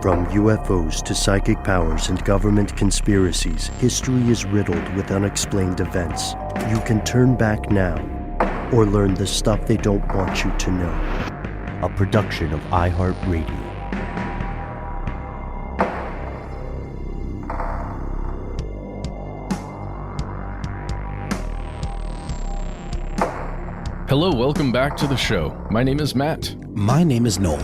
From UFOs to psychic powers and government conspiracies, history is riddled with unexplained events. You can turn back now or learn the stuff they don't want you to know. A production of iHeartRadio. Hello, welcome back to the show. My name is Matt. My name is Noel.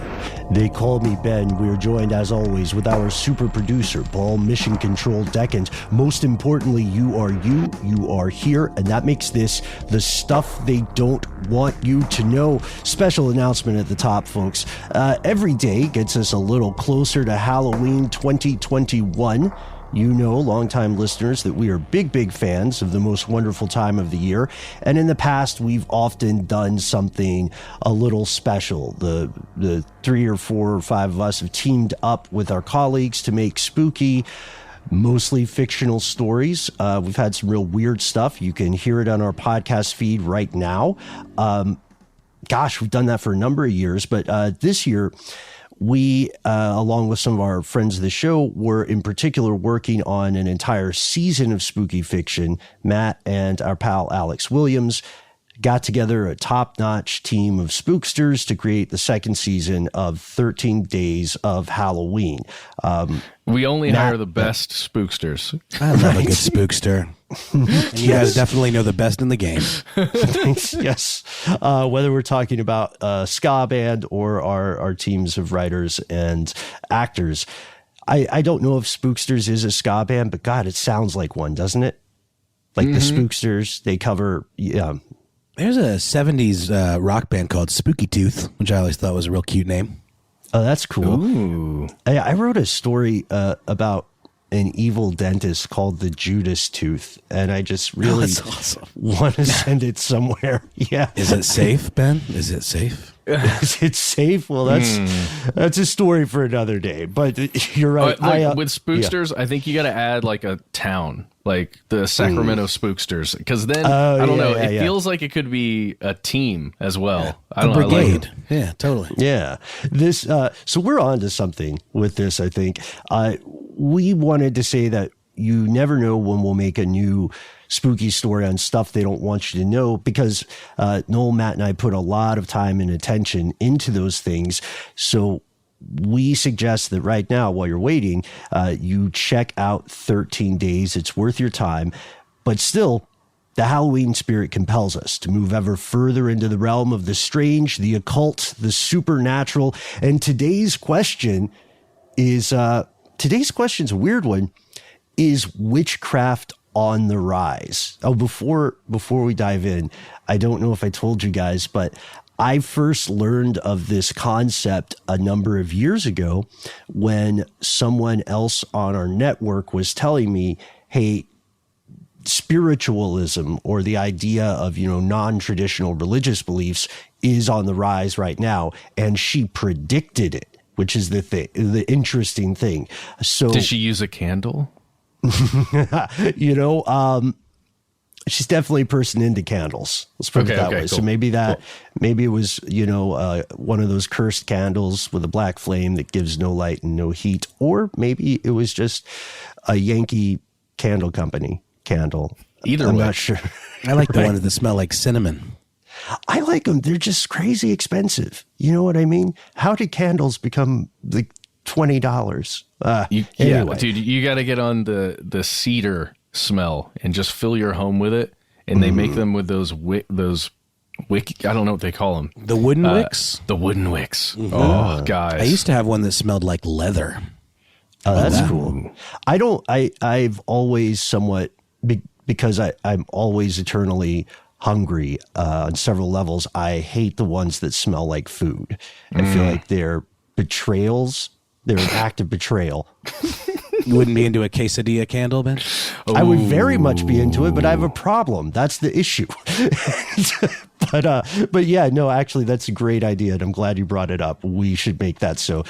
They call me Ben. We're joined, as always, with our super producer, Paul Mission Control Decant. Most importantly, you are here, and that makes this the stuff they don't want you to know. Special announcement at the top, folks. Every day gets us a little closer to Halloween 2021. You know, longtime listeners, that we are big fans of the most wonderful time of the year. And in the past, we've often done something a little special. The 3 or 4 or 5 of us have teamed up with our colleagues to make spooky, mostly fictional stories. We've had some real weird stuff. You can hear it on our podcast feed right now. We've done that for a number of years. But this year, we, along with some of our friends of the show, were in particular working on an entire season of spooky fiction. Matt and our pal Alex Williams got together a top-notch team of spooksters to create the second season of 13 Days of Halloween. We only hire the best spooksters. I love a good spookster. And you guys definitely know the best in the game. Yes. Whether we're talking about a ska band or our teams of writers and actors. I don't know if Spooksters is a ska band, but God, it sounds like one, doesn't it? Like the Spooksters, they cover... There's a 70s rock band called Spooky Tooth, which I always thought was a real cute name. Oh, that's cool. Ooh. I wrote a story about an evil dentist called the Judas Tooth, and I just really awesome. want to send it somewhere. Yeah. Is it safe, Ben? Is it safe? Is it safe? Well, that's a story for another day. But you're right. With spooksters, I think you got to add like a town, like the Sacramento spooksters, because then I don't know. It feels like it could be a team as well. I don't know. Brigade. Yeah, totally. Yeah. This. So we're on to something with this. I think we wanted to say that you never know when we'll make a new spooky story on stuff they don't want you to know, because Noel, Matt, and I put a lot of time and attention into those things. So we suggest that right now, while you're waiting, you check out 13 Days. It's worth your time. But still, the Halloween spirit compels us to move ever further into the realm of the strange, the occult, the supernatural. And today's question is a weird one. Is witchcraft on the rise? Oh, before we dive in, I don't know if I told you guys, but I first learned of this concept a number of years ago when someone else on our network was telling me, hey, spiritualism, or the idea of, non-traditional religious beliefs, is on the rise right now. And she predicted it, which is the interesting thing. So did she use a candle? She's definitely a person into candles. Let's put it that way. Cool. So maybe it was, one of those cursed candles with a black flame that gives no light and no heat. Or maybe it was just a Yankee candle company candle. Either way. I'm not sure. I like the ones that smell like cinnamon. I like them. They're just crazy expensive. You know what I mean? How did candles become like $20? Anyway. Dude, you got to get on the cedar smell and just fill your home with it. And they make them with those wick. I don't know what they call them. The wooden wicks. The wooden wicks. Mm-hmm. Oh, guys! I used to have one that smelled like leather. Oh, that's cool. I've always somewhat, because I'm always eternally hungry on several levels. I hate the ones that smell like food. I feel like they're betrayals. They're an act of betrayal. You wouldn't be into a quesadilla candle, Ben? I would very much be into it, but I have a problem. That's the issue. But yeah, no, actually, that's a great idea, and I'm glad you brought it up. We should make that so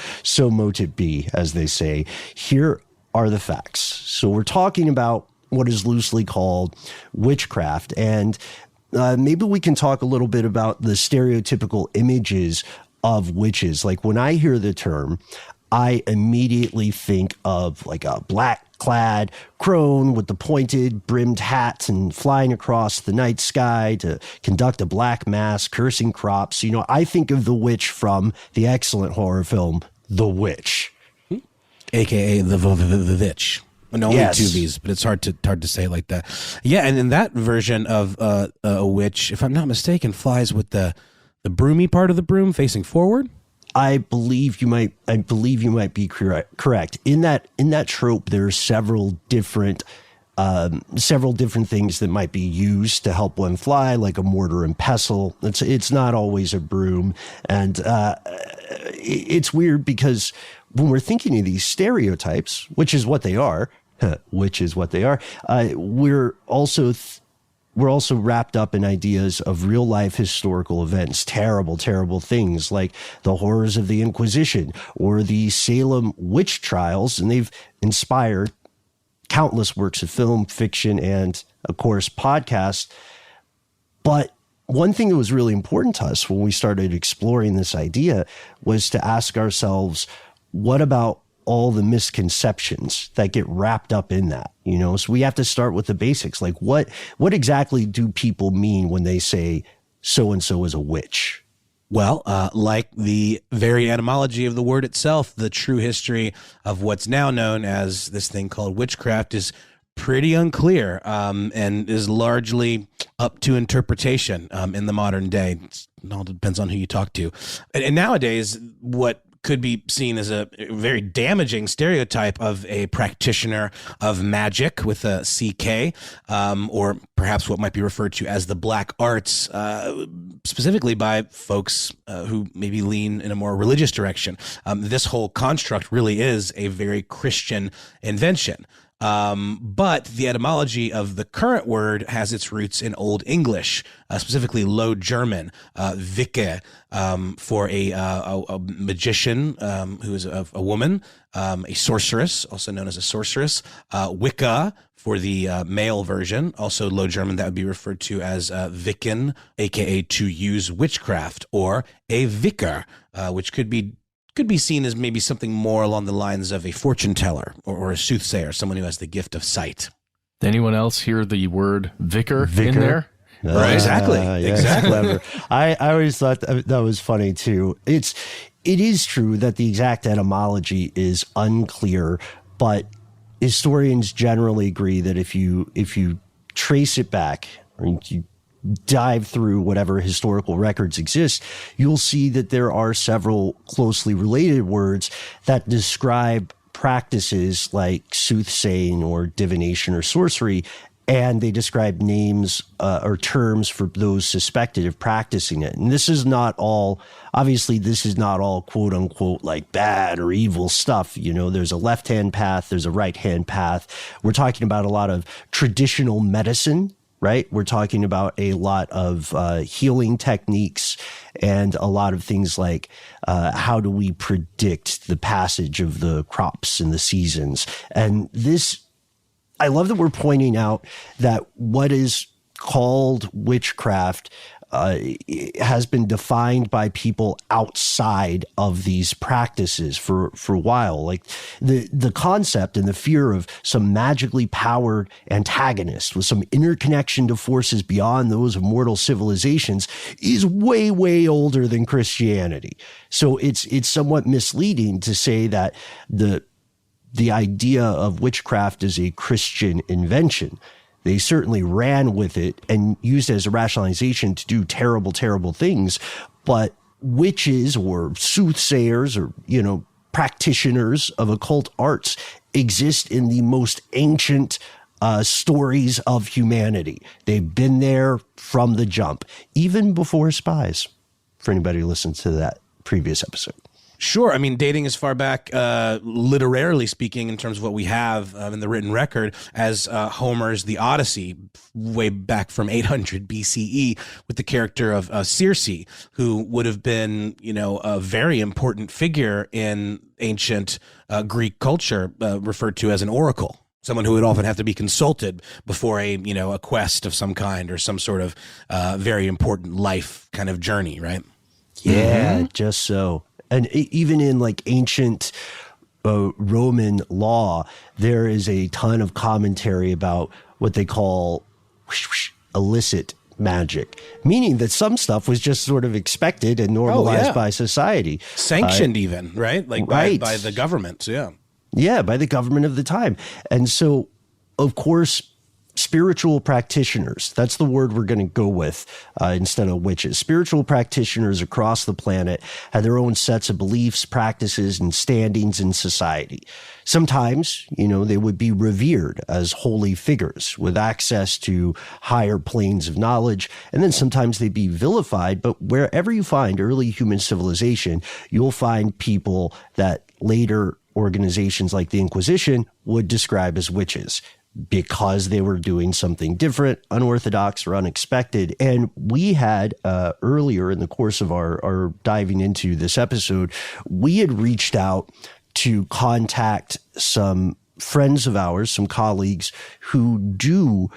mote it be, as they say. Here are the facts. So we're talking about what is loosely called witchcraft, and maybe we can talk a little bit about the stereotypical images of witches. Like when I hear the term, I immediately think of like a black clad crone with the pointed brimmed hat and flying across the night sky to conduct a black mass, cursing crops. You know, I think of the witch from the excellent horror film, The Witch. AKA the Witch. And only Yes. two V's, but it's hard to say it like that. Yeah, and in that version of a witch, if I'm not mistaken, flies with the broomy part of the broom facing forward. I believe you might be correct. In that trope, there are several different things that might be used to help one fly, like a mortar and pestle. It's not always a broom, and it's weird because when we're thinking of these stereotypes, which is what they are, we're also wrapped up in ideas of real life historical events, terrible things like the horrors of the Inquisition or the Salem witch trials. And they've inspired countless works of film, fiction, and of course, podcasts. But one thing that was really important to us when we started exploring this idea was to ask ourselves, what about all the misconceptions that get wrapped up in that, you know? So we have to start with the basics. Like what exactly do people mean when they say so-and-so is a witch? Well, like the very etymology of the word itself, the true history of what's now known as this thing called witchcraft is pretty unclear, and is largely up to interpretation in the modern day. It all depends on who you talk to. And nowadays, what could be seen as a very damaging stereotype of a practitioner of magic with a CK, or perhaps what might be referred to as the black arts, specifically by folks who maybe lean in a more religious direction. This whole construct really is a very Christian invention. But the etymology of the current word has its roots in Old English, specifically Low German, witke, for a magician who is a woman, a sorceress, also known as a sorceress, Wicca for the male version, also Low German, that would be referred to as Wiccan, aka to use witchcraft, or a vicar, which could be seen as maybe something more along the lines of a fortune teller or a soothsayer, someone who has the gift of sight. Anyone else hear the word vicar in there? Right, exactly. Clever. I always thought that was funny too. It is true that the exact etymology is unclear, but historians generally agree that if you trace it back, or you dive through whatever historical records exist, you'll see that there are several closely related words that describe practices like soothsaying or divination or sorcery, and they describe names or terms for those suspected of practicing it. And this is not all quote unquote like bad or evil stuff. You know, there's a left-hand path, there's a right-hand path. We're talking about a lot of traditional medicine, right? We're talking about a lot of healing techniques and a lot of things like how do we predict the passage of the crops and the seasons. And this, I love that we're pointing out that what is called witchcraft has been defined by people outside of these practices for a while. Like the concept and the fear of some magically powered antagonist with some interconnection to forces beyond those of mortal civilizations is way, way older than Christianity. So it's somewhat misleading to say that the idea of witchcraft is a Christian invention. They certainly ran with it and used it as a rationalization to do terrible, terrible things. But witches or soothsayers or, you know, practitioners of occult arts exist in the most ancient stories of humanity. They've been there from the jump, even before spies, for anybody who listened to that previous episode. Sure. I mean, dating as far back, literarily speaking, in terms of what we have in the written record, as Homer's The Odyssey, way back from 800 BCE, with the character of Circe, who would have been, you know, a very important figure in ancient Greek culture, referred to as an oracle. Someone who would often have to be consulted before a quest of some kind or some sort of very important life kind of journey, right? Yeah, just so. And even in like ancient Roman law, there is a ton of commentary about what they call illicit magic, meaning that some stuff was just sort of expected and normalized by society. Sanctioned even, right? Like by the government, yeah. Yeah, by the government of the time. And so, of course, spiritual practitioners, that's the word we're going to go with instead of witches. Spiritual practitioners across the planet had their own sets of beliefs, practices, and standings in society. Sometimes, they would be revered as holy figures with access to higher planes of knowledge. And then sometimes they'd be vilified. But wherever you find early human civilization, you'll find people that later organizations like the Inquisition would describe as witches, because they were doing something different, unorthodox, or unexpected. And we had earlier in the course of our diving into this episode, we had reached out to contact some friends of ours, some colleagues who do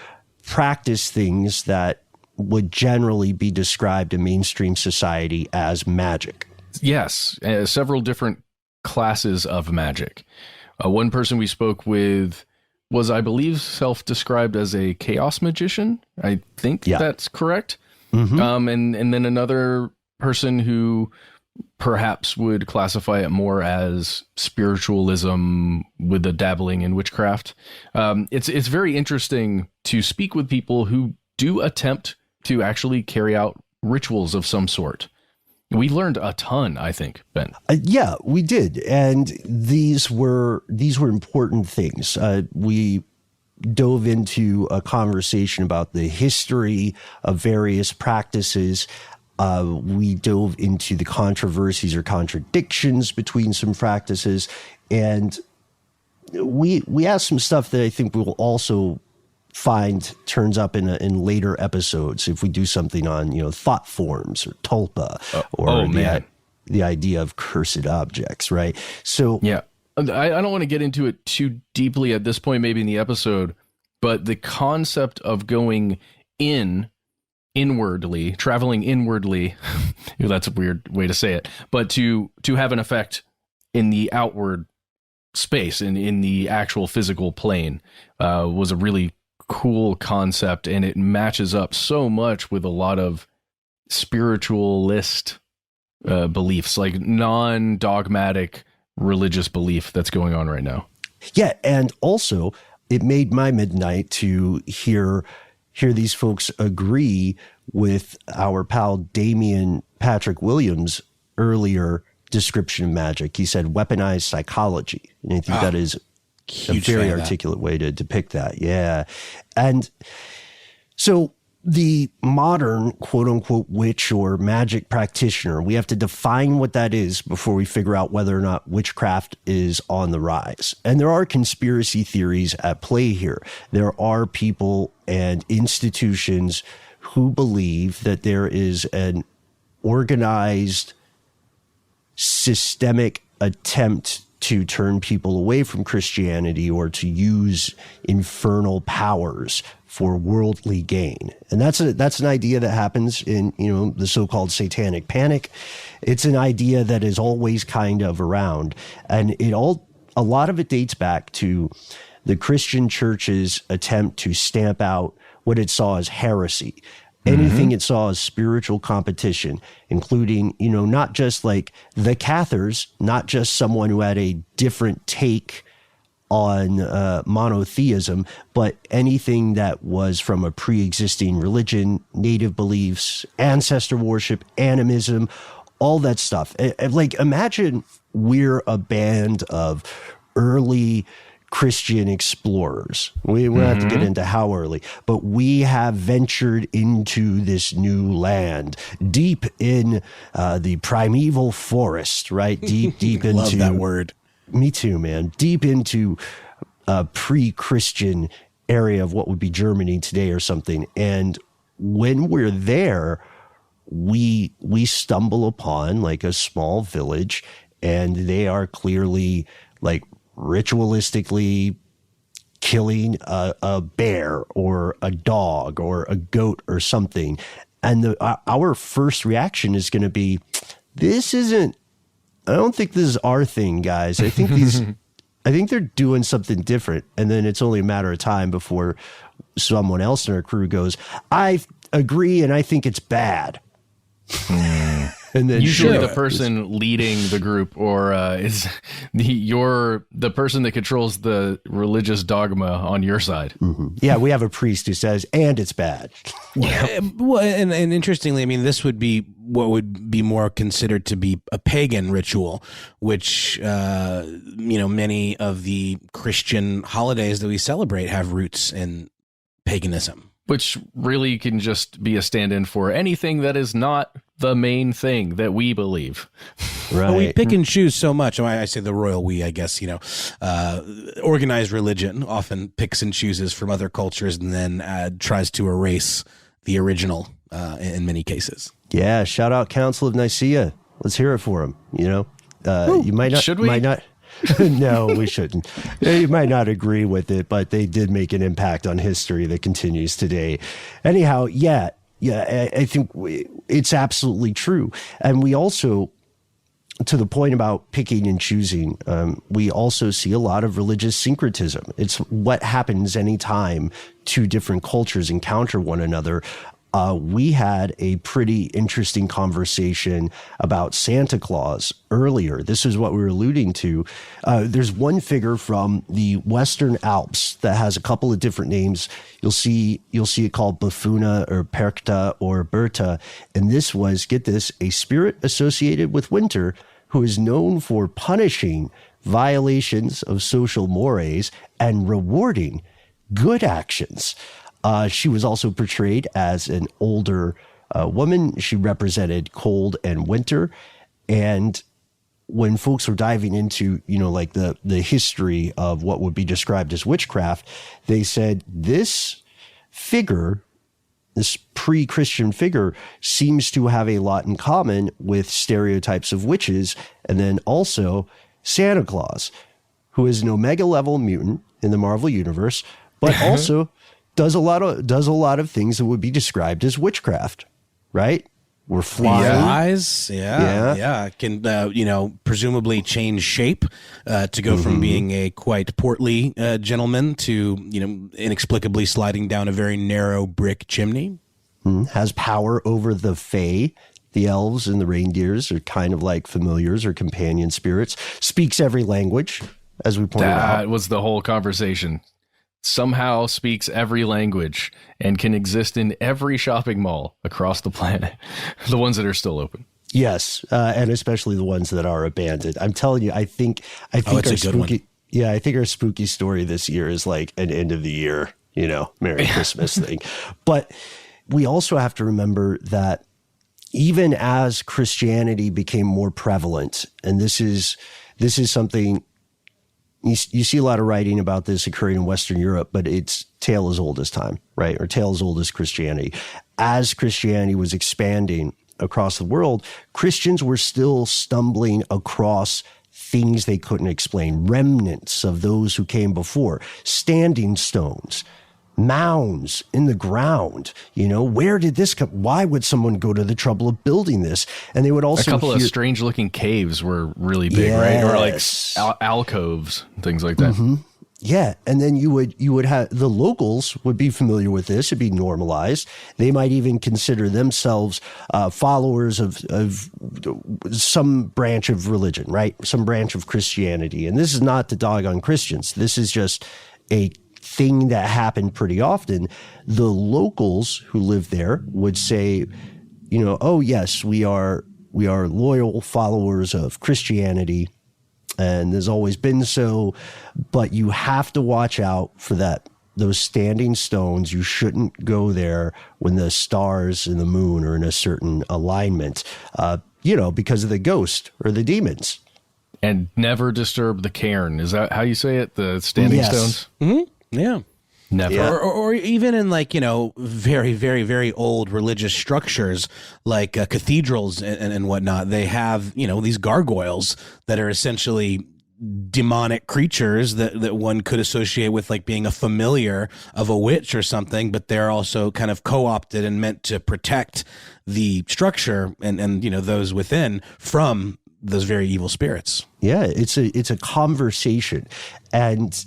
practice things that would generally be described in mainstream society as magic. Yes, several different classes of magic. One person we spoke with was, I believe, self-described as a chaos magician. I think that's correct. Mm-hmm. And then another person who perhaps would classify it more as spiritualism with a dabbling in witchcraft. It's very interesting to speak with people who do attempt to actually carry out rituals of some sort. We learned a ton, I think, Ben. Yeah, we did. And these were important things. We dove into a conversation about the history of various practices. We dove into the controversies or contradictions between some practices. And we asked some stuff that I think we'll also find turns up in later episodes if we do something on thought forms or tulpa or the idea of cursed objects, right? So yeah, I don't want to get into it too deeply at this point, maybe in the episode, but the concept of going inwardly, traveling inwardly, that's a weird way to say it, but to have an effect in the outward space, in the actual physical plane, was a really cool concept, and it matches up so much with a lot of spiritualist beliefs, like non-dogmatic religious belief that's going on right now. Yeah, and also it made my midnight to hear these folks agree with our pal Damian Patrick Williams' earlier description of magic. He said weaponized psychology, and I think that is a very articulate way to depict that. Yeah. And so the modern quote unquote witch or magic practitioner, we have to define what that is before we figure out whether or not witchcraft is on the rise. And there are conspiracy theories at play here. There are people and institutions who believe that there is an organized, systemic attempt to turn people away from Christianity or to use infernal powers for worldly gain. And that's an idea that happens in, the so-called satanic panic. It's an idea that is always kind of around. And a lot of it dates back to the Christian church's attempt to stamp out what it saw as heresy. Anything it saw as spiritual competition, including, not just like the Cathars, not just someone who had a different take on monotheism, but anything that was from a pre-existing religion, native beliefs, ancestor worship, animism, all that stuff. Like, imagine we're a band of early Christian explorers. We don't have to get into how early, but we have ventured into this new land, deep in the primeval forest, right? Deep into... Love that word. Me too, man. Deep into a pre-Christian area of what would be Germany today or something. And when we're there, we stumble upon like a small village, and they are clearly like ritualistically killing a bear or a dog or a goat or something. And our first reaction is going to be, this isn't I don't think this is our thing, guys. I think I think they're doing something different. And then it's only a matter of time before someone else in our crew goes, I agree and I think it's bad. And then usually the person leading the group or is the person that controls the religious dogma on your side. Mm-hmm. Yeah, we have a priest who says, and it's bad. Well, and interestingly, I mean, this would be what would be more considered to be a pagan ritual, which, many of the Christian holidays that we celebrate have roots in paganism. Which really can just be a stand-in for anything that is not the main thing that we believe. Right. Well, we pick and choose so much. I say the royal we, I guess, organized religion often picks and chooses from other cultures and then tries to erase the original in many cases. Yeah, shout out Council of Nicaea. Let's hear it for them. You might not. Should we? Might not. No, we shouldn't. You might not agree with it, but they did make an impact on history that continues today. Anyhow, I think it's absolutely true. And we also, to the point about picking and choosing, we also see a lot of religious syncretism. It's what happens anytime two different cultures encounter one another. We had a pretty interesting conversation about Santa Claus earlier. This is what we were alluding to. There's one figure from the Western Alps that has a couple of different names. You'll see it called Bufuna or Perkta or Berta. And this was, get this, a spirit associated with winter who is known for punishing violations of social mores and rewarding good actions. She was also portrayed as an older woman. She represented cold and winter. And when folks were diving into, like the history of what would be described as witchcraft, they said this figure, this pre-Christian figure, seems to have a lot in common with stereotypes of witches. And then also Santa Claus, who is an Omega level mutant in the Marvel universe, but also does a lot of things that would be described as witchcraft, right? We're flying. Eyes, yeah. Can, presumably change shape to go from being a quite portly gentleman to, inexplicably sliding down a very narrow brick chimney. Has power over the fae. The elves and the reindeers are kind of like familiars or companion spirits. Speaks every language, as we pointed out. That was the whole conversation. Somehow speaks every language and can exist in every shopping mall across the planet. The ones that are still open. Yes, and especially the ones that are abandoned. I'm telling you, I think our spooky. Yeah, I think our spooky story this year is like an end of the year, Merry Christmas thing. But we also have to remember that even as Christianity became more prevalent, and this is something. You see a lot of writing about this occurring in Western Europe, but it's tale as old as time, right? Or tale as old as Christianity. As Christianity was expanding across the world, Christians were still stumbling across things they couldn't explain, remnants of those who came before, standing stones, mounds in the ground. Where did this come? Why would someone go to the trouble of building this? And they would also a couple of strange looking caves were really big, right? Or like alcoves, things like that. Mm-hmm. Yeah, and then you would have the locals would be familiar with this. It'd be normalized. They might even consider themselves followers of some branch of religion, right? Some branch of Christianity. And this is not to dog on Christians. This is just a thing that happened pretty often. The locals who live there would say, oh yes, we are loyal followers of Christianity, and there's always been so, but you have to watch out for those standing stones. You shouldn't go there when the stars and the moon are in a certain alignment, because of the ghost or the demons. And never disturb the cairn. Is that how you say it? The standing stones? Mm-hmm. Yeah. Never. Yeah. Or even in very, very, very old religious structures like cathedrals and whatnot, they have, these gargoyles that are essentially demonic creatures that one could associate with like being a familiar of a witch or something, but they're also kind of co-opted and meant to protect the structure and those within from those very evil spirits. Yeah, it's a conversation. And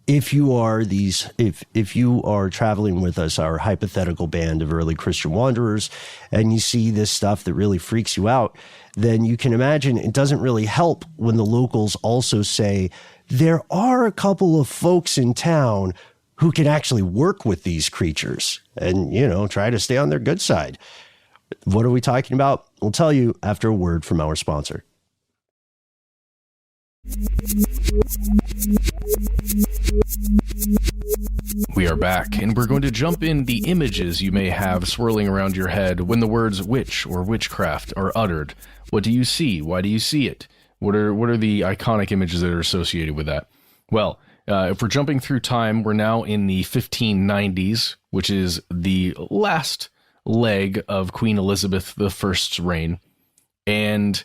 if you are if you are traveling with us, our hypothetical band of early Christian wanderers, and you see this stuff that really freaks you out, then you can imagine it doesn't really help when the locals also say, there are a couple of folks in town who can actually work with these creatures and, try to stay on their good side. What are we talking about? We'll tell you after a word from our sponsor. We are back, and we're going to jump in the images you may have swirling around your head when the words witch or witchcraft are uttered. What do you see? Why do you see it? What are the iconic images that are associated with that? Well, if we're jumping through time, we're now in the 1590s, which is the last leg of Queen Elizabeth I's reign. And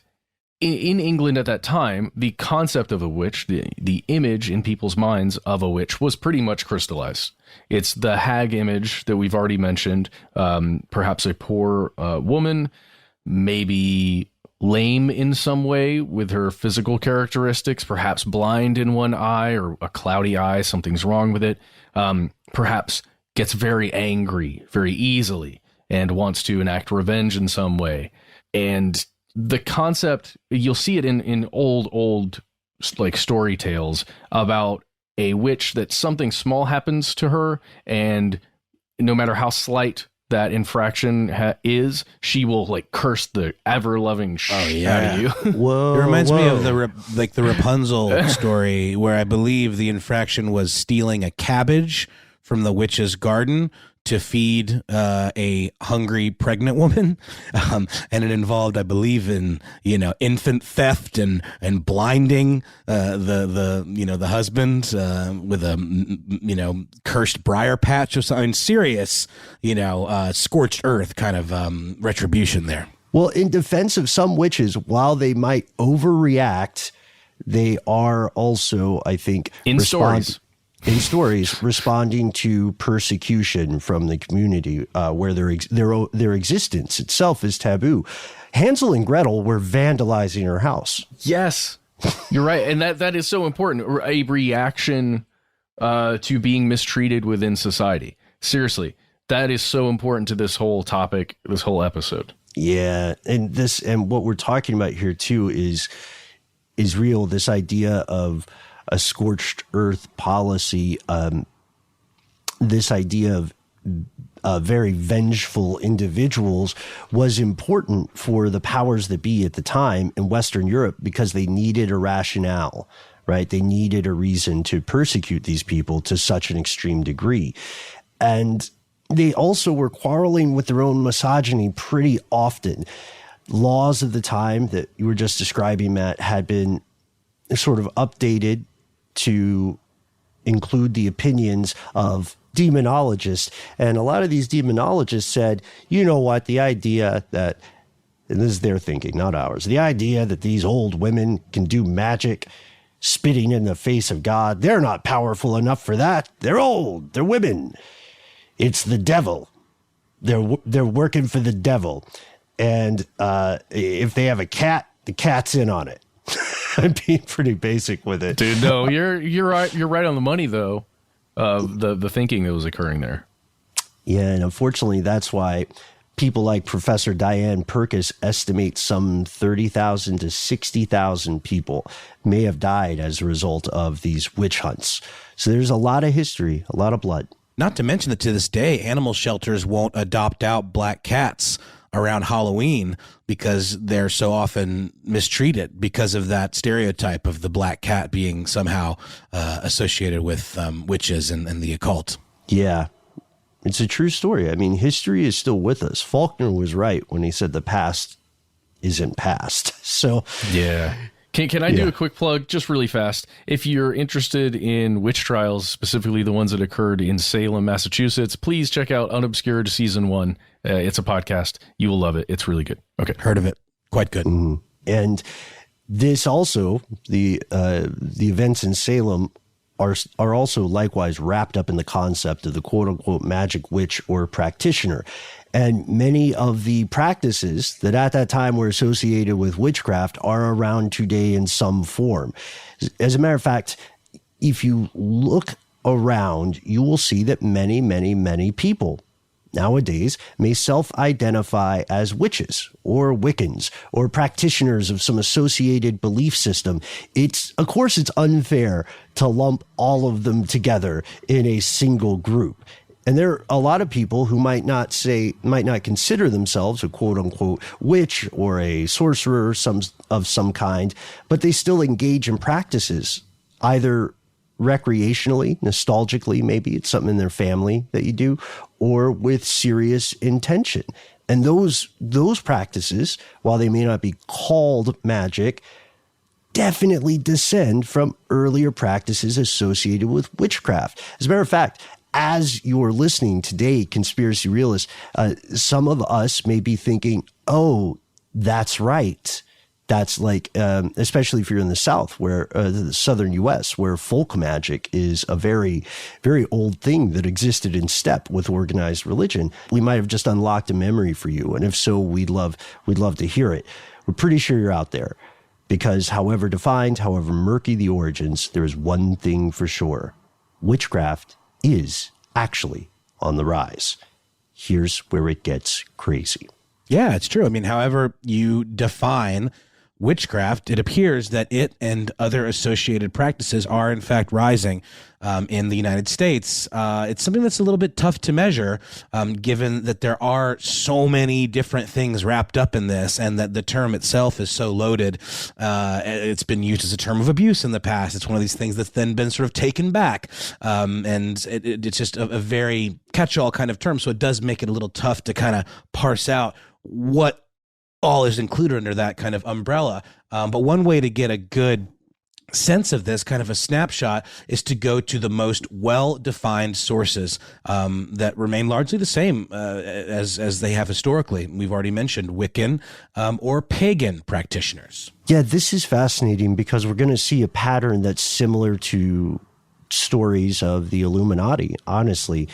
in England at that time, the concept of a witch, the image in people's minds of a witch was pretty much crystallized. It's the hag image that we've already mentioned, perhaps a poor woman, maybe lame in some way with her physical characteristics, perhaps blind in one eye or a cloudy eye, something's wrong with it, perhaps gets very angry very easily and wants to enact revenge in some way. And the concept, you'll see it in old like story tales about a witch that something small happens to her, and no matter how slight that infraction is, she will like curse the ever-loving out of you. Whoa! It reminds me of the Rapunzel story, where I believe the infraction was stealing a cabbage from the witch's garden to feed a hungry pregnant woman, and it involved, I believe, in infant theft and blinding the husband with a cursed briar patch or something. Serious, scorched earth kind of retribution there. Well, in defense of some witches, while they might overreact, they are also, I think, in stories responding to persecution from the community, where their existence itself is taboo. Hansel and Gretel were vandalizing her house. Yes, you're right, and that is so important. A reaction to being mistreated within society. Seriously, that is so important to this whole topic, this whole episode. Yeah, and what we're talking about here too is real. This idea of a scorched earth policy, this idea of very vengeful individuals was important for the powers that be at the time in Western Europe, because they needed a rationale, right? They needed a reason to persecute these people to such an extreme degree. And they also were quarreling with their own misogyny pretty often. Laws of the time that you were just describing, Matt, had been sort of updated to include the opinions of demonologists. And a lot of these demonologists said, you know what, the idea that, and this is their thinking, not ours, the idea that these old women can do magic, spitting in the face of God, they're not powerful enough for that. They're old. They're women. It's the devil. They're working for the devil. And if they have a cat, the cat's in on it. I'm being pretty basic with it, dude. No, you're right. You're right on the money, though. The thinking that was occurring there. Yeah, and unfortunately, that's why people like Professor Diane Purkis estimate some 30,000 to 60,000 people may have died as a result of these witch hunts. So there's a lot of history, a lot of blood. Not to mention that to this day, animal shelters won't adopt out black cats around Halloween because they're so often mistreated because of that stereotype of the black cat being somehow associated with witches and the occult. Yeah, it's a true story. I mean, history is still with us. Faulkner was right when he said the past isn't past. So yeah. Can I do a quick plug just really fast? If you're interested in witch trials, specifically the ones that occurred in Salem, Massachusetts, please check out Unobscured Season 1. It's a podcast. You will love it. It's really good. Okay. Heard of it. Quite good. Mm-hmm. And this also, the events in Salem are also likewise wrapped up in the concept of the quote unquote magic witch or practitioner. And many of the practices that at that time were associated with witchcraft are around today in some form. As a matter of fact, if you look around, you will see that many, many, many people nowadays may self-identify as witches or Wiccans or practitioners of some associated belief system. Of course, it's unfair to lump all of them together in a single group. And there are a lot of people who might not consider themselves a quote unquote witch or a sorcerer of some kind, but they still engage in practices, either recreationally, nostalgically, maybe it's something in their family that you do, or with serious intention. And those practices, while they may not be called magic, definitely descend from earlier practices associated with witchcraft. As a matter of fact, as you're listening today, Conspiracy Realists, some of us may be thinking, oh, that's right. That's like, especially if you're in the South, where the Southern U.S., where folk magic is a very, very old thing that existed in step with organized religion. We might have just unlocked a memory for you. And if so, we'd love to hear it. We're pretty sure you're out there because however defined, however murky the origins, there is one thing for sure. Witchcraft is actually on the rise. Here's where it gets crazy. Yeah, it's true. I mean, however you define witchcraft, it appears that it and other associated practices are in fact rising in the United States. It's something that's a little bit tough to measure, given that there are so many different things wrapped up in this, and that the term itself is so loaded. It's been used as a term of abuse in the past. It's one of these things that's then been sort of taken back, and it's just a very catch-all kind of term. So it does make it a little tough to kind of parse out what all is included under that kind of umbrella. But one way to get a good sense of this, kind of a snapshot, is to go to the most well-defined sources that remain largely the same as they have historically. We've already mentioned Wiccan or pagan practitioners. Yeah, this is fascinating because we're going to see a pattern that's similar to stories of the Illuminati, honestly.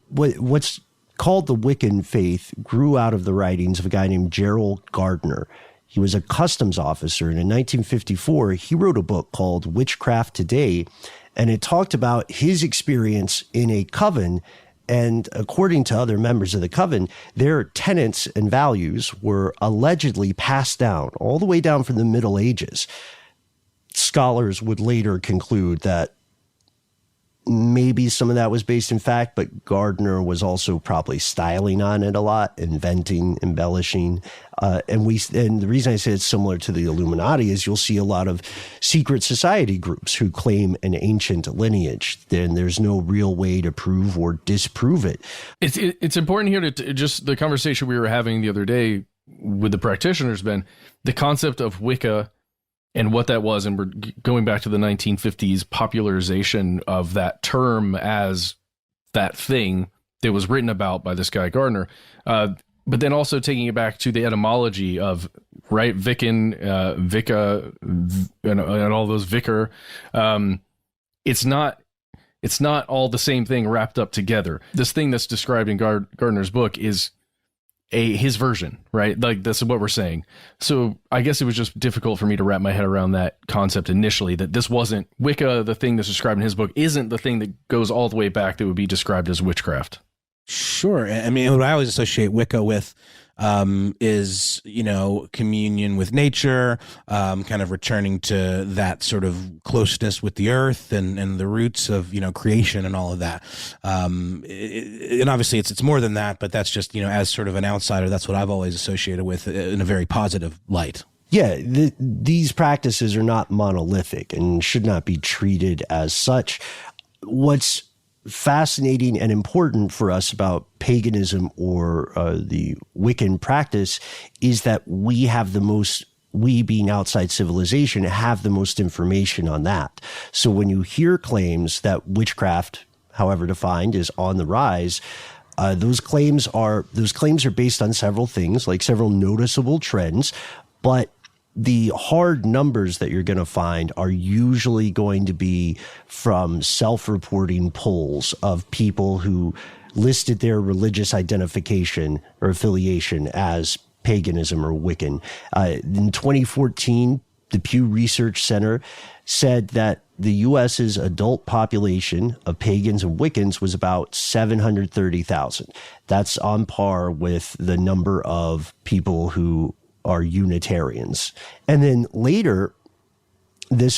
What's called the Wiccan faith grew out of the writings of a guy named Gerald Gardner. He was a customs officer, and in 1954, he wrote a book called Witchcraft Today, and it talked about his experience in a coven. And according to other members of the coven, their tenets and values were allegedly passed down all the way down from the Middle Ages. Scholars would later conclude that maybe some of that was based in fact, but Gardner was also probably styling on it a lot, inventing, embellishing. And the reason I say it's similar to the Illuminati is you'll see a lot of secret society groups who claim an ancient lineage. Then there's no real way to prove or disprove it. It's important here to just the conversation we were having the other day with the practitioners, Ben, the concept of Wicca and what that was, and we're going back to the 1950s popularization of that term as that thing that was written about by this guy Gardner, but then also taking it back to the etymology of Wiccan, Wicca, and all those vicar. It's not all the same thing wrapped up together. This thing that's described in Gardner's book is his version, right? Like that's what we're saying. So I guess it was just difficult for me to wrap my head around that concept initially, that this wasn't Wicca. The thing that's described in his book isn't the thing that goes all the way back that would be described as witchcraft. Sure. I mean, what I always associate Wicca with is, communion with nature, kind of returning to that sort of closeness with the earth and the roots of, creation and all of that. And obviously it's more than that, but that's just, as sort of an outsider, that's what I've always associated with in a very positive light. Yeah, these practices are not monolithic and should not be treated as such. What's fascinating and important for us about paganism or the Wiccan practice is that we being outside civilization, have the most information on that. So when you hear claims that witchcraft, however defined, is on the rise, those claims are based on several things, like several noticeable trends, but the hard numbers that you're going to find are usually going to be from self-reporting polls of people who listed their religious identification or affiliation as paganism or Wiccan. In 2014, the Pew Research Center said that the U.S.'s adult population of pagans and Wiccans was about 730,000. That's on par with the number of people who are Unitarians. And then later, we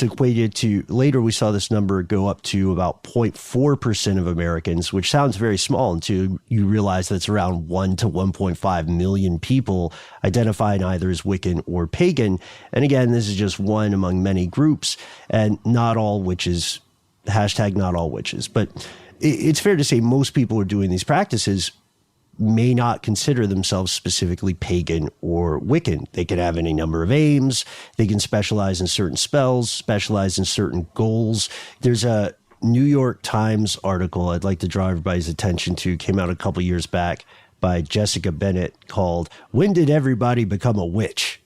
saw this number go up to about 0.4% of Americans, which sounds very small until you realize that's around 1 to 1.5 million people identifying either as Wiccan or pagan. And again, this is just one among many groups, and not all witches, hashtag not all witches. But it's fair to say most people are doing these practices may not consider themselves specifically pagan or Wiccan. They could have any number of aims. They can specialize in certain spells, specialize in certain goals. There's a New York Times article I'd like to draw everybody's attention to, came out a couple years back by Jessica Bennett, called "When Did Everybody Become a Witch?"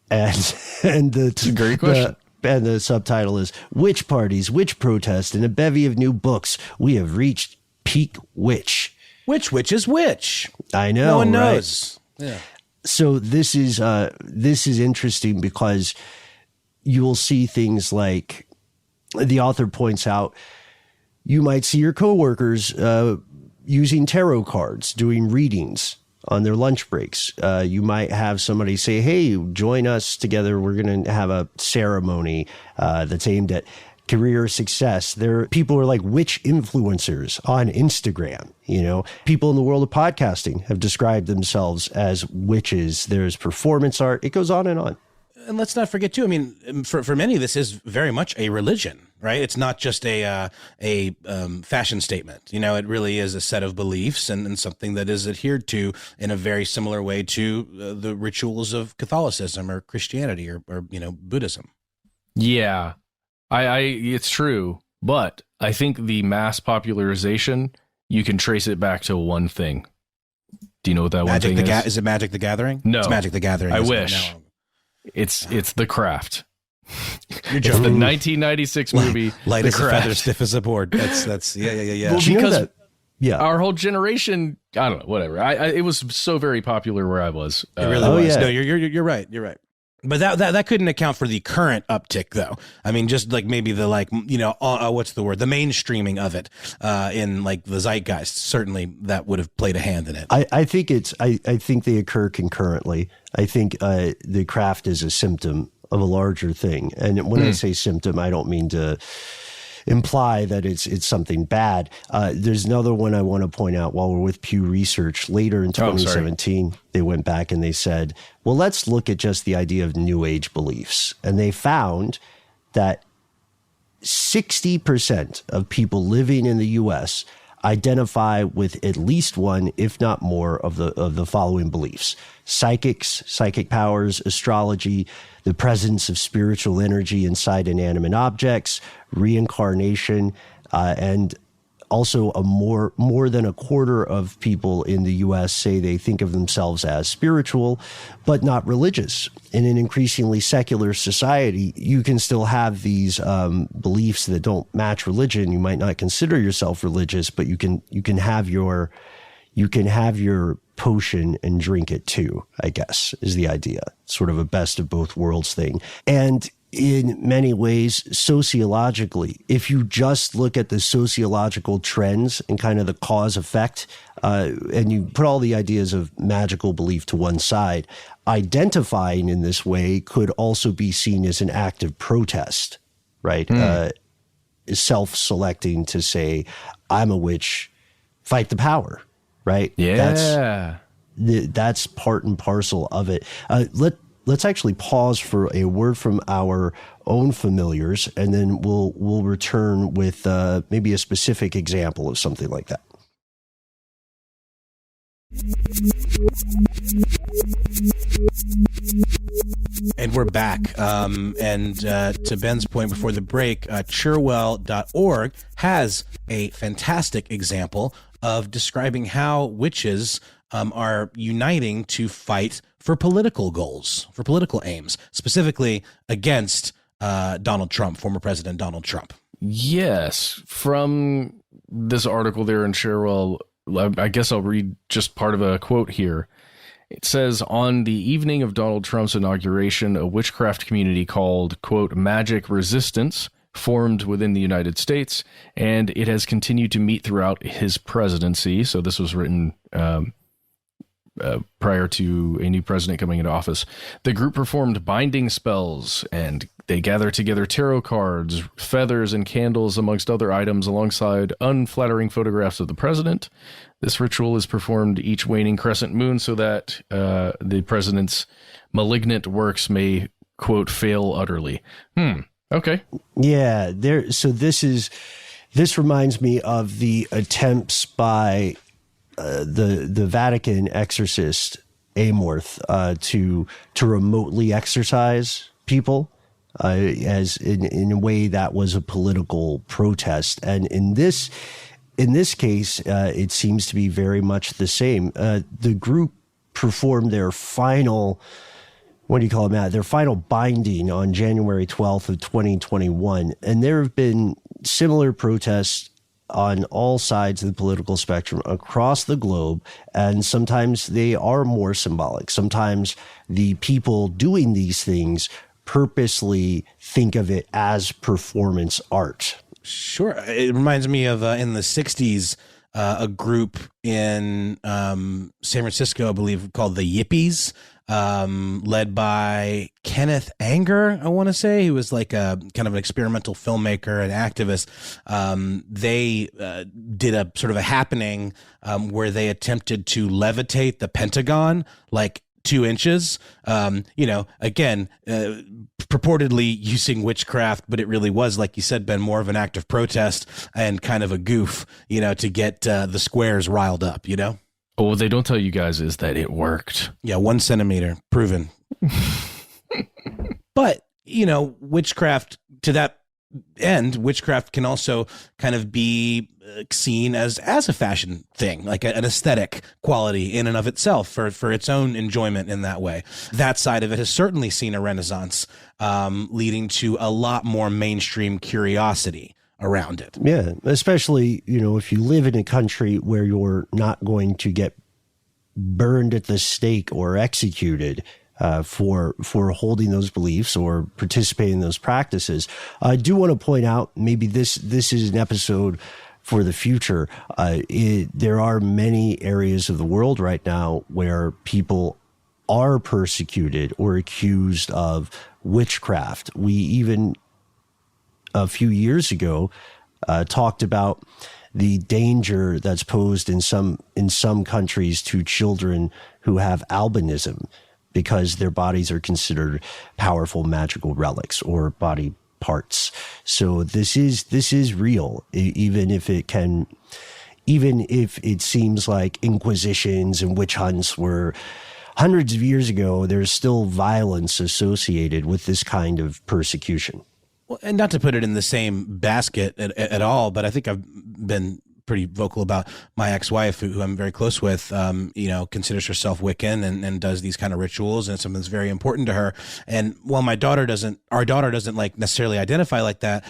It's a great question. And the subtitle is "Witch Parties, Witch Protests, and a Bevy of New Books. We have reached peak witch." Which witch is which? I know. No one knows. Yeah. So this is interesting because you will see things like, the author points out, you might see your coworkers using tarot cards, doing readings on their lunch breaks. You might have somebody say, "Hey, join us together. We're going to have a ceremony that's aimed at career success." There are people who are like witch influencers on Instagram. People in the world of podcasting have described themselves as witches. There's performance art. It goes on and on. And let's not forget too, I mean, for many, this is very much a religion, right? It's not just a fashion statement. It really is a set of beliefs and something that is adhered to in a very similar way to the rituals of Catholicism or Christianity or Buddhism. Yeah. It's true, but I think the mass popularization, you can trace it back to one thing. Do you know what that one thing is? Is it Magic the Gathering? No. It's Magic the Gathering. I wish. It's The Craft. You're it's the 1996 movie, Light The as Craft. a feather, stiff as a board. That's yeah. Well, because our whole generation, I don't know, whatever. It was so very popular where I was. It really was. Yeah. No, you're right. You're right. But that couldn't account for the current uptick, though. I mean, just like maybe the what's the word? The mainstreaming of it in like the zeitgeist. Certainly, that would have played a hand in it. I think I think they occur concurrently. I think the craft is a symptom of a larger thing. And when I say symptom, I don't mean to imply that it's something bad. There's another one I want to point out while we're with Pew Research. Later in 2017, they went back and they said, well, let's look at just the idea of New Age beliefs. And they found that 60% of people living in the U.S. identify with at least one, if not more, of the following beliefs: psychics, psychic powers, astrology, the presence of spiritual energy inside inanimate objects, reincarnation, and also more than a quarter of people in the U.S. say they think of themselves as spiritual, but not religious. In an increasingly secular society, you can still have these beliefs that don't match religion. You might not consider yourself religious, but you can have your potion and drink it too, I guess, is the idea. Sort of a best of both worlds thing. And in many ways, sociologically, if you just look at the sociological trends and kind of the cause effect, and you put all the ideas of magical belief to one side, identifying in this way could also be seen as an act of protest, right? Self-selecting to say, I'm a witch, fight the power, right? Yeah. That's part and parcel of it. Let's actually pause for a word from our own familiars, and then we'll return with maybe a specific example of something like that. And we're back. And to Ben's point before the break, Cherwell.org has a fantastic example of describing how witches are uniting to fight for political goals, for political aims, specifically against Donald Trump, former President Donald Trump. Yes. From this article there in Cherwell, I guess I'll read just part of a quote here. It says, on the evening of Donald Trump's inauguration, a witchcraft community called, quote, Magic Resistance formed within the United States, and it has continued to meet throughout his presidency. So this was written prior to a new president coming into office. The group performed binding spells, and they gathered together tarot cards, feathers, and candles, amongst other items, alongside unflattering photographs of the president. This ritual is performed each waning crescent moon so that the president's malignant works may, quote, fail utterly. Okay. Yeah. So this reminds me of the attempts by the Vatican exorcist Amorth to remotely exorcise people as in a way that was a political protest. And in this case, it seems to be very much the same. The group performed their final, what do you call it, Matt? Their final binding on January 12th of 2021. And there have been similar protests on all sides of the political spectrum across the globe. And sometimes they are more symbolic. Sometimes the people doing these things purposely think of it as performance art. Sure. It reminds me of in the 60s, a group in San Francisco, I believe, called the Yippies, led by Kenneth Anger, I want to say. He was like a kind of an experimental filmmaker and activist. They did a sort of a happening where they attempted to levitate the Pentagon, like 2 inches, again, purportedly using witchcraft, but it really was, like you said, Ben, more of an act of protest and kind of a goof, to get the squares riled up, Oh, what they don't tell you guys is that it worked. Yeah, 1 centimeter, proven. But, witchcraft, to that end, witchcraft can also kind of be seen as a fashion thing, like an aesthetic quality in and of itself for its own enjoyment in that way. That side of it has certainly seen a renaissance, leading to a lot more mainstream curiosity around it. Yeah, especially, if you live in a country where you're not going to get burned at the stake or executed for holding those beliefs or participating in those practices. I do want to point out, maybe this is an episode for the future. There are many areas of the world right now where people are persecuted or accused of witchcraft. We even a few years ago talked about the danger that's posed in some countries to children who have albinism, because their bodies are considered powerful magical relics or body parts. So this is real, even if it seems like inquisitions and witch hunts were hundreds of years ago. There's still violence associated with this kind of persecution. Well, and not to put it in the same basket at all, but I think I've been pretty vocal about my ex-wife, who I'm very close with, considers herself Wiccan and does these kind of rituals, and it's something that's very important to her. And while our daughter doesn't like necessarily identify like that,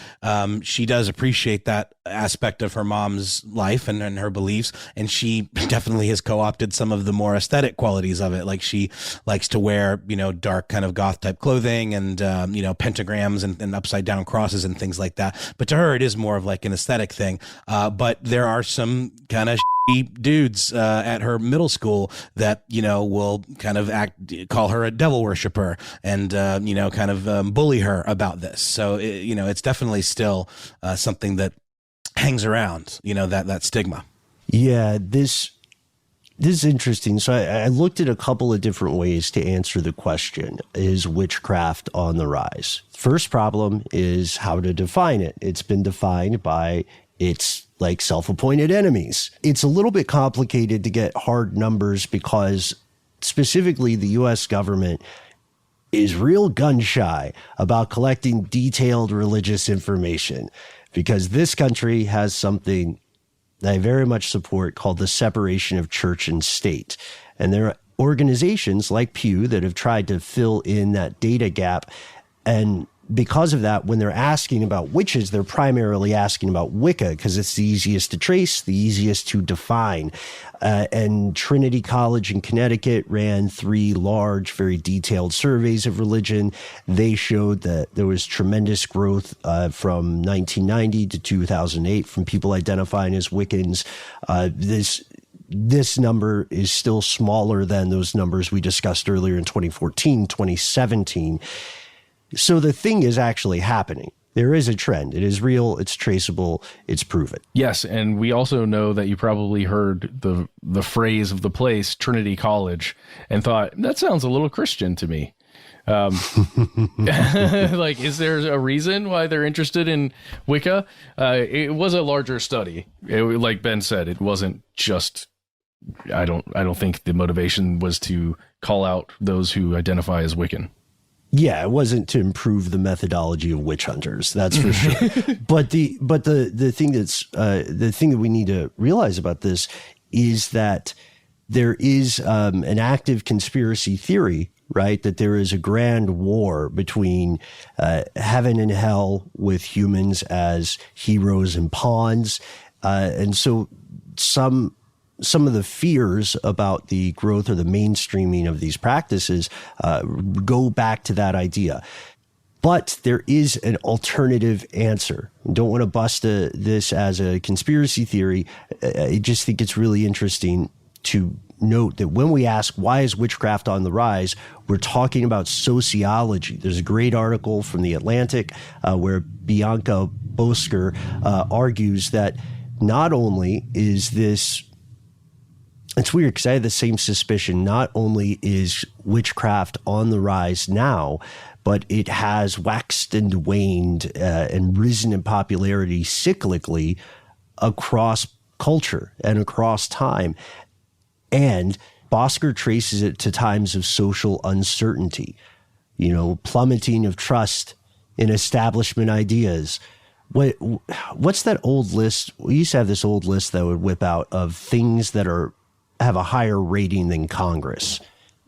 she does appreciate that aspect of her mom's life and her beliefs. And she definitely has co-opted some of the more aesthetic qualities of it. Like she likes to wear, dark kind of goth type clothing and, pentagrams and upside down crosses and things like that. But to her, it is more of like an aesthetic thing. But there are some kind of dudes at her middle school that will kind of call her a devil worshiper and kind of bully her about this. So it's definitely still something that hangs around, that stigma. Yeah, this is interesting. So I looked at a couple of different ways to answer the question: is witchcraft on the rise? First problem is how to define it. It's been defined by its self-appointed enemies. It's a little bit complicated to get hard numbers because specifically the U.S. government is real gun shy about collecting detailed religious information, because this country has something that I very much support called the separation of church and state. And there are organizations like Pew that have tried to fill in that data gap, and because of that, when they're asking about witches, they're primarily asking about Wicca because it's the easiest to trace, the easiest to define. And Trinity College in Connecticut ran 3 large, very detailed surveys of religion. They showed that there was tremendous growth from 1990 to 2008 from people identifying as Wiccans. This number is still smaller than those numbers we discussed earlier in 2014, 2017. So the thing is actually happening. There is a trend. It is real. It's traceable. It's proven. Yes, and we also know that you probably heard the phrase of the place, Trinity College, and thought, that sounds a little Christian to me. Like, is there a reason why they're interested in Wicca? It was a larger study. Like Ben said, it wasn't just... I don't think the motivation was to call out those who identify as Wiccan. Yeah, it wasn't to improve the methodology of witch hunters, that's for sure. But the thing that we need to realize about this is that there is an active conspiracy theory, right? That there is a grand war between heaven and hell with humans as heroes and pawns, and so some of the fears about the growth or the mainstreaming of these practices go back to that idea. But there is an alternative answer. I don't want to bust this as a conspiracy theory. I just think it's really interesting to note that when we ask, why is witchcraft on the rise, we're talking about sociology. There's a great article from The Atlantic where Bianca Bosker argues that not only is this... It's weird because I had the same suspicion. Not only is witchcraft on the rise now, but it has waxed and waned and risen in popularity cyclically across culture and across time. And Bosker traces it to times of social uncertainty, plummeting of trust in establishment ideas. What's that old list? We used to have this old list that would whip out of things that have a higher rating than Congress.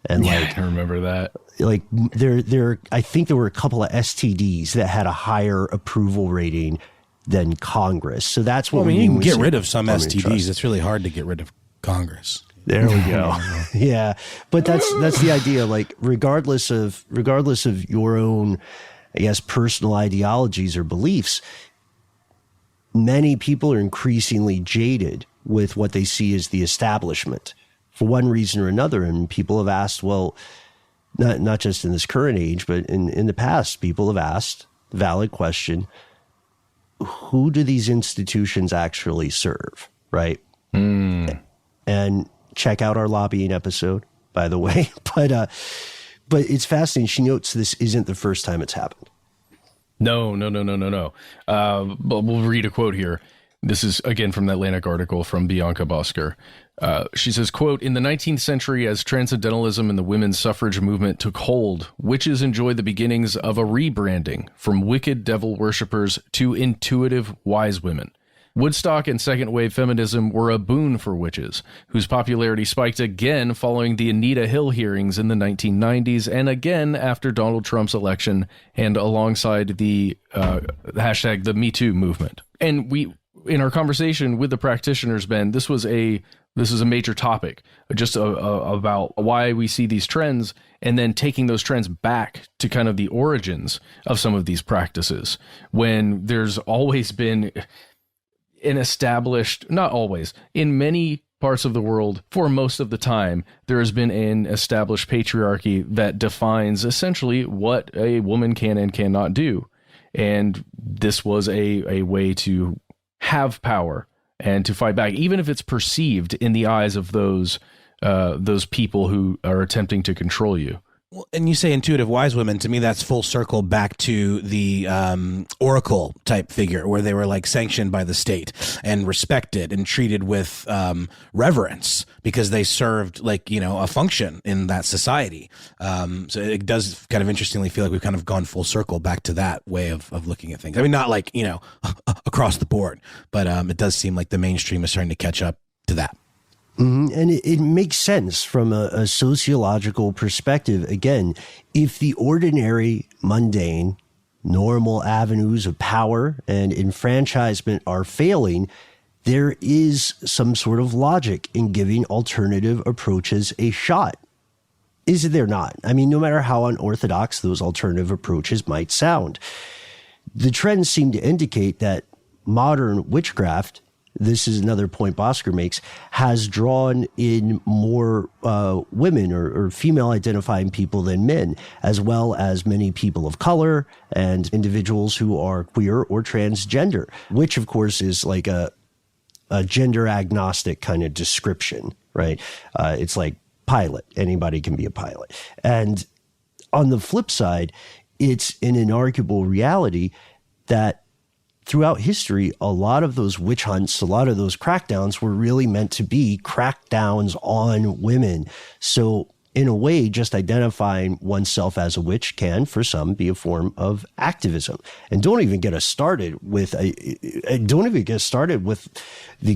And I remember that. Like I think there were a couple of STDs that had a higher approval rating than Congress. So that's what you can get rid of some STDs. It's really hard to get rid of Congress. There we go. Yeah. But that's the idea. Like regardless of your own, I guess, personal ideologies or beliefs, many people are increasingly jaded with what they see as the establishment for one reason or another. And people have asked, well, not just in this current age, but in the past, people have asked, valid question, who do these institutions actually serve, right? And check out our lobbying episode, by the way. But it's fascinating. She notes this isn't the first time it's happened. No. But we'll read a quote here. This is, again, from the Atlantic article from Bianca Bosker. She says, quote, in the 19th century, as transcendentalism and the women's suffrage movement took hold, witches enjoyed the beginnings of a rebranding from wicked devil worshippers to intuitive wise women. Woodstock and second wave feminism were a boon for witches, whose popularity spiked again following the Anita Hill hearings in the 1990s and again after Donald Trump's election and alongside the hashtag the Me Too movement. And in our conversation with the practitioners, Ben, this is a major topic, just about why we see these trends and then taking those trends back to kind of the origins of some of these practices, when there's always been an established, not always, in many parts of the world, for most of the time, there has been an established patriarchy that defines essentially what a woman can and cannot do. And this was a way to have power and to fight back, even if it's perceived in the eyes of those people who are attempting to control you. Well, and you say intuitive wise women, to me that's full circle back to the oracle type figure, where they were like sanctioned by the state and respected and treated with reverence because they served a function in that society. So it does kind of interestingly feel like we've kind of gone full circle back to that way of looking at things. I mean, not like, across the board, but it does seem like the mainstream is starting to catch up to that. Mm-hmm. And it makes sense from a sociological perspective. Again, if the ordinary, mundane, normal avenues of power and enfranchisement are failing, there is some sort of logic in giving alternative approaches a shot. Is there not? I mean, no matter how unorthodox those alternative approaches might sound. The trends seem to indicate that modern witchcraft, this is another point Bosker makes, has drawn in more women or female identifying people than men, as well as many people of color and individuals who are queer or transgender, which of course is like a gender agnostic kind of description, right? It's like pilot. Anybody can be a pilot. And on the flip side, it's an inarguable reality that throughout history, a lot of those witch hunts, a lot of those crackdowns were really meant to be crackdowns on women. So in a way, just identifying oneself as a witch can, for some, be a form of activism. And don't even get us started with the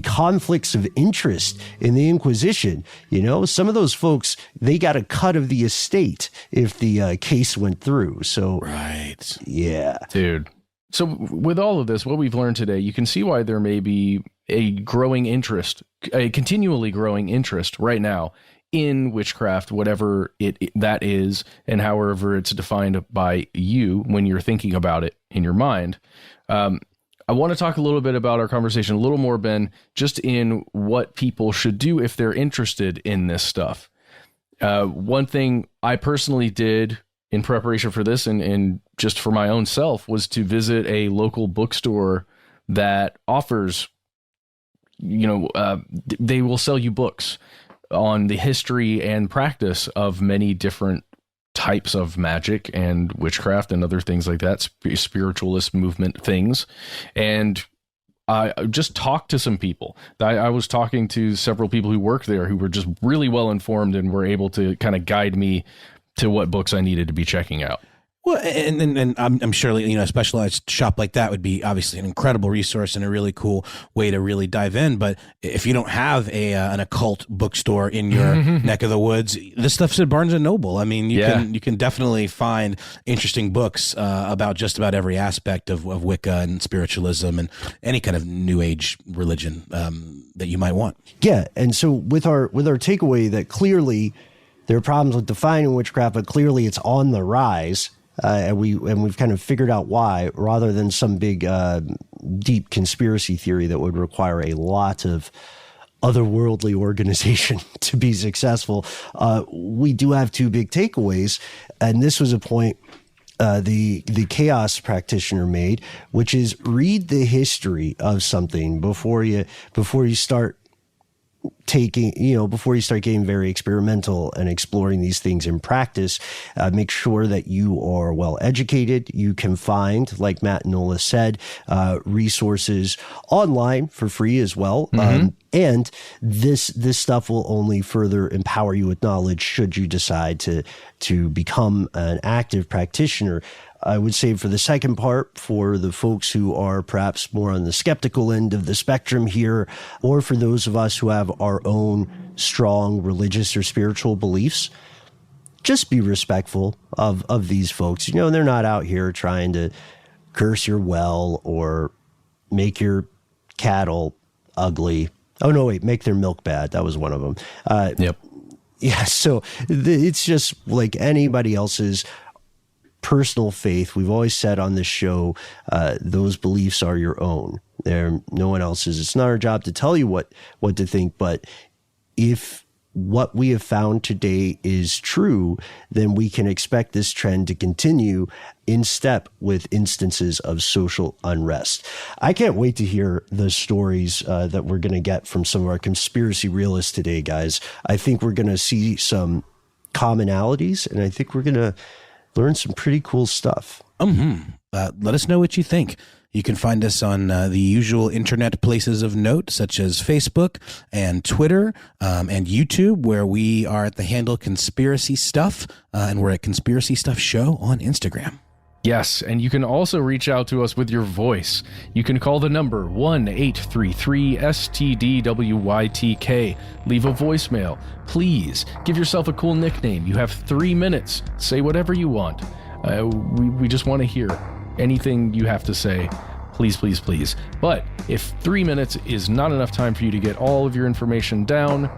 conflicts of interest in the Inquisition. You know, some of those folks, they got a cut of the estate if the case went through. So, right. Yeah. Dude. So with all of this, what we've learned today, you can see why there may be a growing interest, a continually growing interest right now in witchcraft, whatever that is, and however it's defined by you when you're thinking about it in your mind. I want to talk a little bit about our conversation a little more, Ben, just in what people should do if they're interested in this stuff. One thing I personally did in preparation for this and just for my own self was to visit a local bookstore that offers, they will sell you books on the history and practice of many different types of magic and witchcraft and other things like that, spiritualist movement things. And I just talked to some people. I was talking to several people who worked there who were just really well informed and were able to kind of guide me to what books I needed to be checking out. Well, and I'm sure, a specialized shop like that would be obviously an incredible resource and a really cool way to really dive in. But if you don't have an occult bookstore in your neck of the woods, this stuff's at Barnes and Noble. I mean, you can definitely find interesting books about just about every aspect of Wicca and spiritualism and any kind of New Age religion that you might want. Yeah, and so with our takeaway that clearly there are problems with defining witchcraft, but clearly it's on the rise. And we've kind of figured out why, rather than some big, deep conspiracy theory that would require a lot of otherworldly organization to be successful. We do have two big takeaways, and this was a point the chaos practitioner made, which is read the history of something before you start before you start getting very experimental and exploring these things in practice. Make sure that you are well educated. You can find, like Matt and Nola said, resources online for free as well. And this stuff will only further empower you with knowledge should you decide to become an active practitioner. I would say for the second part, for the folks who are perhaps more on the skeptical end of the spectrum here, or for those of us who have our own strong religious or spiritual beliefs, just be respectful of these folks. They're not out here trying to curse your well or make your cattle ugly. Oh, no, wait, make their milk bad. That was one of them. Yep. Yeah, so it's just like anybody else's personal faith. We've always said on this show, those beliefs are your own. They're no one else's. It's not our job to tell you what to think, but if what we have found today is true, then we can expect this trend to continue in step with instances of social unrest. I can't wait to hear the stories that we're going to get from some of our conspiracy realists today, guys. I think we're going to see some commonalities, and I think we're going to learn some pretty cool stuff. Let us know what you think. You can find us on the usual internet places of note, such as Facebook and Twitter and YouTube, where we are at the handle Conspiracy Stuff, and we're at Conspiracy Stuff Show on Instagram. Yes, and you can also reach out to us with your voice. You can call the number 1-833-STDWYTK. Leave a voicemail. Please give yourself a cool nickname. You have 3 minutes. Say whatever you want. We just want to hear anything you have to say, please, please, please. But if 3 minutes is not enough time for you to get all of your information down,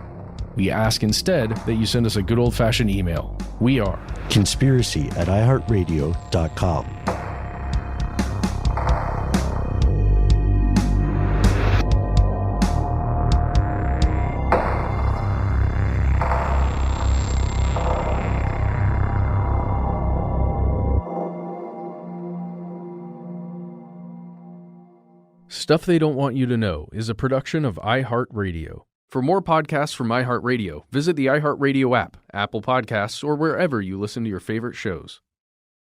we ask instead that you send us a good old-fashioned email. We are conspiracy@iHeartRadio.com. Stuff They Don't Want You to Know is a production of iHeartRadio. For more podcasts from iHeartRadio, visit the iHeartRadio app, Apple Podcasts, or wherever you listen to your favorite shows.